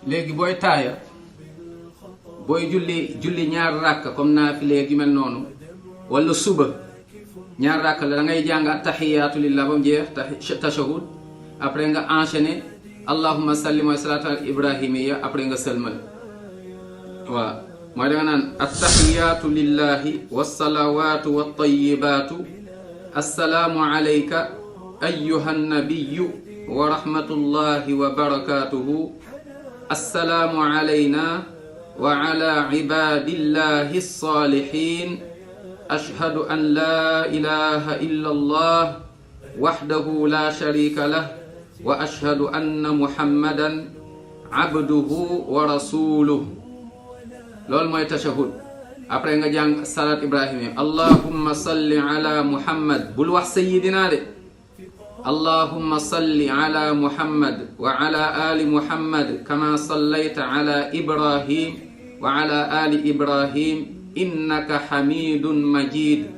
léegi booy taaya booy julli ñaar ràkk comme naafile yu mel noonu wala suba ñaar ràkk la da ngay jàng attahiyaatu lillah ba mu jeex tashahud après nga enchaîner allahumma salli mooy salaatu al ibrahimiya après nga sëlmal waaw mooy da nga naan attahiyaatu lillahi wassalawaatu wattayibaatu assalaamu alayka ayyuha nabiyu wa rahmatullahi wa barakatuhu assalaamu alayna wa ala ibadillahi salihin ashhadu an la ilaha illa allah wahdahu la sharika lah wa ashhadu anna muhammadan abduhu wa rasuluhu loolu mooy tashahud après nga jàng salat ibrahima allahumma salli ala muhammad bul wax sayyidina de allahumma salli ala muhammad wa ala ali muhammad kama sallayta ala ibrahim wa ala ali ibrahim innaka hamidun majid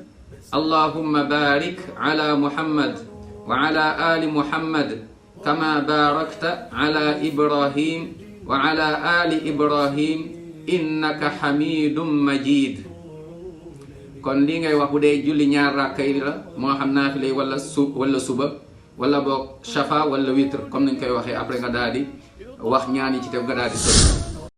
allahumma barik ala muhammad wa ala ali muhammad kama barakta ala ibrahim wa ala ali ibrahim innaka hamidun majid. kon lii ngay wax bu dee julli ñaar rakka yi la moo xam naafile wala suba wala boog shafa wala witr comme nañ koy waxee après nga daal di wax ñaan yi ci teg nga daal di sël